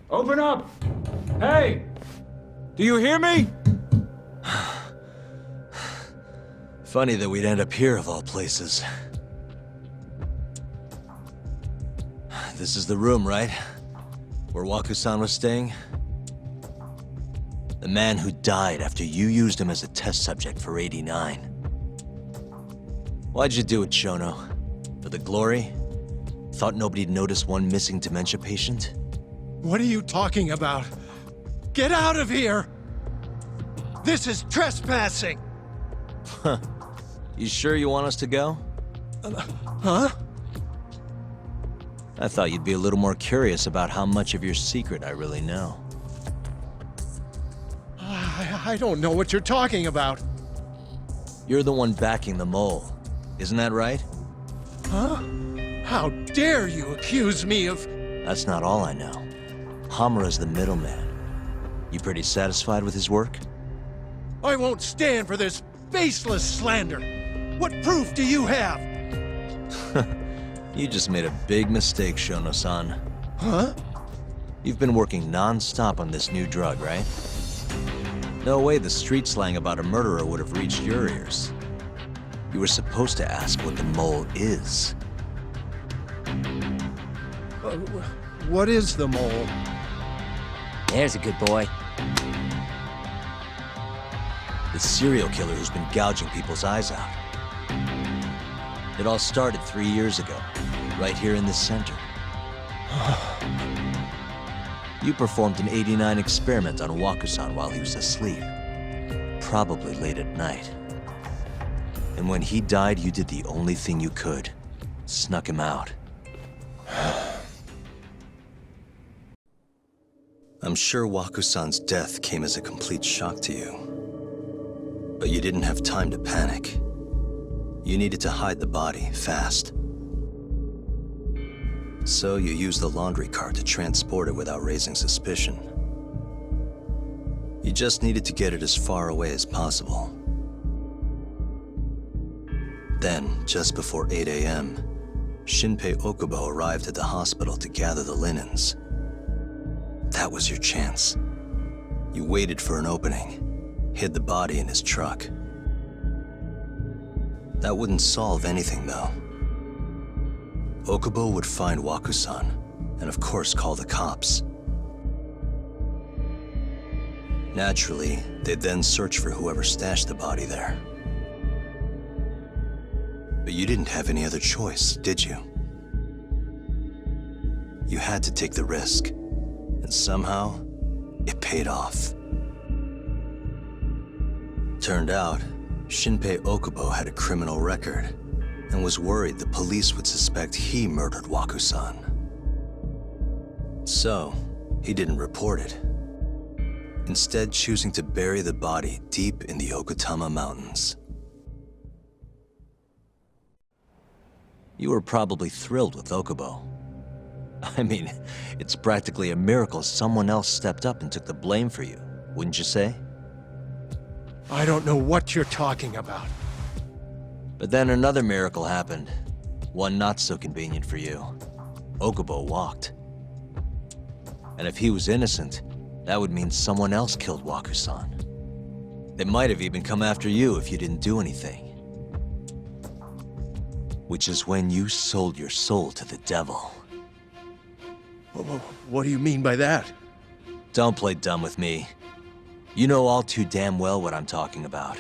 Open up! Hey! Do you hear me? Funny that we'd end up here of all places. This is the room, right? Where Waku-san was staying? The man who died after you used him as a test subject for 89. Why'd you do it, Shono? For the glory? Thought nobody'd notice one missing dementia patient? What are you talking about? Get out of here! This is trespassing! Huh. You sure you want us to go? Huh? I thought you'd be a little more curious about how much of your secret I really know. I don't know what you're talking about. You're the one backing the mole, isn't that right? Huh? How dare you accuse me of... That's not all I know. Hamura's the middleman. You pretty satisfied with his work? I won't stand for this baseless slander. What proof do you have? You just made a big mistake, Shono-san. Huh? You've been working non-stop on this new drug, right? No way the street slang about a murderer would have reached your ears. You were supposed to ask what the mole is. What is the mole? There's a good boy. The serial killer who's been gouging people's eyes out. It all started 3 years ago, right here in this center. You performed an 89 experiment on Waku-san while he was asleep. Probably late at night. And when he died, you did the only thing you could. Snuck him out. I'm sure Waku-san's death came as a complete shock to you. But you didn't have time to panic. You needed to hide the body, fast. So you used the laundry cart to transport it without raising suspicion. You just needed to get it as far away as possible. Then, just before 8 a.m., Shinpei Okubo arrived at the hospital to gather the linens. That was your chance. You waited for an opening, hid the body in his truck. That wouldn't solve anything, though. Okubo would find Waku-san, and of course call the cops. Naturally, they'd then search for whoever stashed the body there. But you didn't have any other choice, did you? You had to take the risk, and somehow, it paid off. Turned out, Shinpei Okubo had a criminal record, and was worried the police would suspect he murdered Waku-san. So, he didn't report it, instead choosing to bury the body deep in the Okutama Mountains. You were probably thrilled with Okubo. I mean, it's practically a miracle someone else stepped up and took the blame for you, wouldn't you say? I don't know what you're talking about. But then another miracle happened. One not so convenient for you. Okubo walked. And if he was innocent, that would mean someone else killed Waku-san. They might have even come after you if you didn't do anything. Which is when you sold your soul to the devil. What do you mean by that? Don't play dumb with me. You know all too damn well what I'm talking about.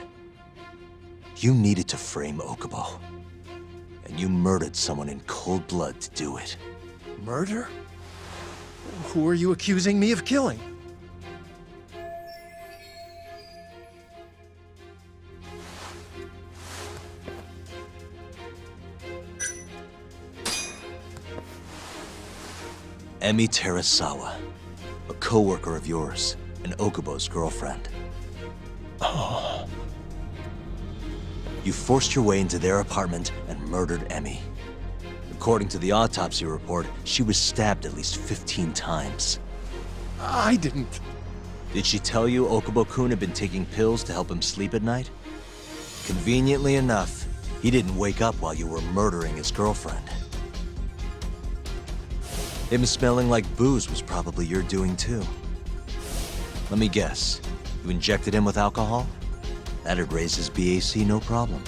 You needed to frame Okubo. And you murdered someone in cold blood to do it. Murder? Who are you accusing me of killing? Emi Terasawa, a co-worker of yours, and Okubo's girlfriend. Oh. You forced your way into their apartment and murdered Emi. According to the autopsy report, she was stabbed at least 15 times. I didn't. Did she tell you Okubo-kun had been taking pills to help him sleep at night? Conveniently enough, he didn't wake up while you were murdering his girlfriend. Him smelling like booze was probably your doing too. Let me guess, you injected him with alcohol? That'd raise his BAC no problem.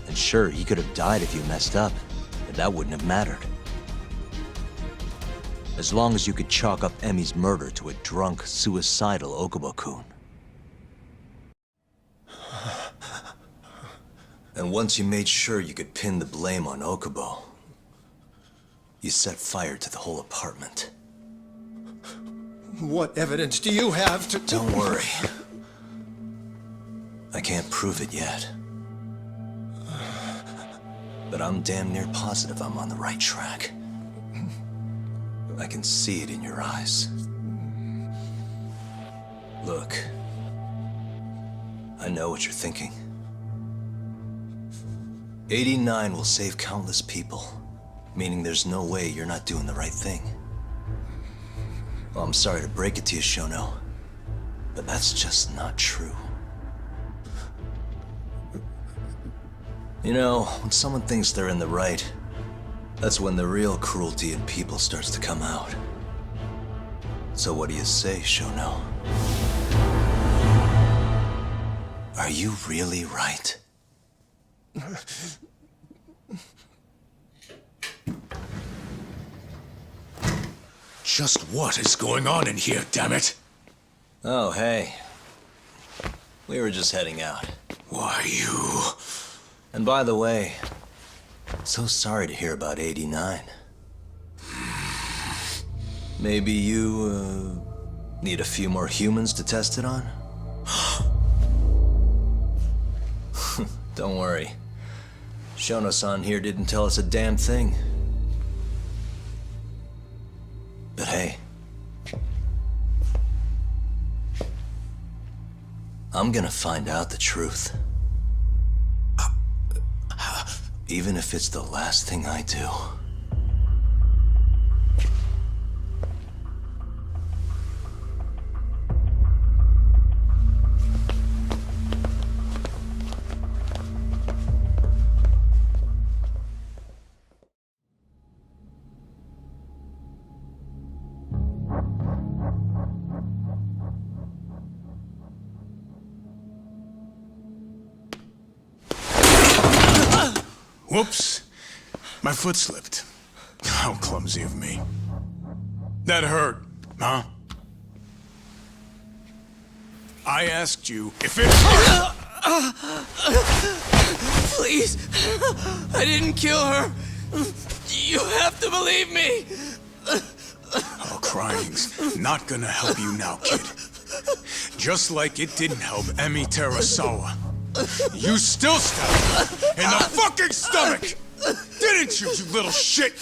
And sure, he could have died if you messed up, but that wouldn't have mattered. As long as you could chalk up Emi's murder to a drunk, suicidal Okubo-kun. And once you made sure you could pin the blame on Okubo, you set fire to the whole apartment. What evidence do you have to... Don't worry. I can't prove it yet. But I'm damn near positive I'm on the right track. I can see it in your eyes. Look, I know what you're thinking. 89 will save countless people, meaning there's no way you're not doing the right thing. Well, I'm sorry to break it to you, Shono, but that's just not true. You know, when someone thinks they're in the right, that's when the real cruelty in people starts to come out. So what do you say, Shono? Are you really right? Just what is going on in here, damn it? Oh, hey. We were just heading out. Why, you... And by the way, so sorry to hear about 89. Maybe you, need a few more humans to test it on? Don't worry. Shono-san here didn't tell us a damn thing. But hey, I'm gonna find out the truth. Even if it's the last thing I do. Whoops. My foot slipped. How clumsy of me. That hurt, huh? I asked you if it hurt! Please! I didn't kill her! You have to believe me! Oh, crying's not gonna help you now, kid. Just like it didn't help Emi Terasawa. You still stabbed her in the fucking stomach! Didn't you, you little shit?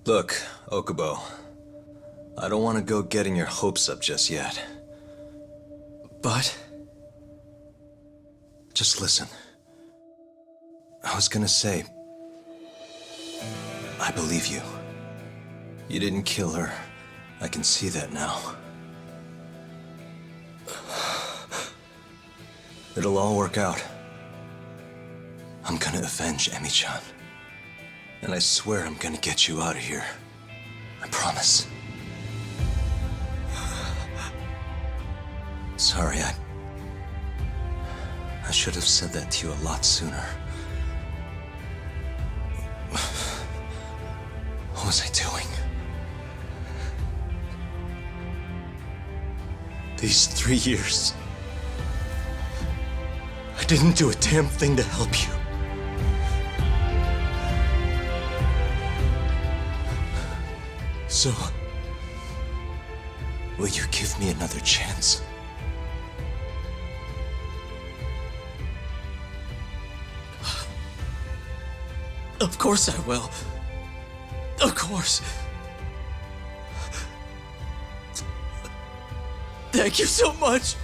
Look, Okubo, I don't want to go getting your hopes up just yet. But? Just listen. I was gonna say, I believe you. You didn't kill her. I can see that now. It'll all work out. I'm gonna avenge Emi-chan. And I swear I'm gonna get you out of here. I promise. Sorry, I should have said that to you a lot sooner. What was I doing? These 3 years, I didn't do a damn thing to help you. So, will you give me another chance? Of course I will. Of course. Thank you so much.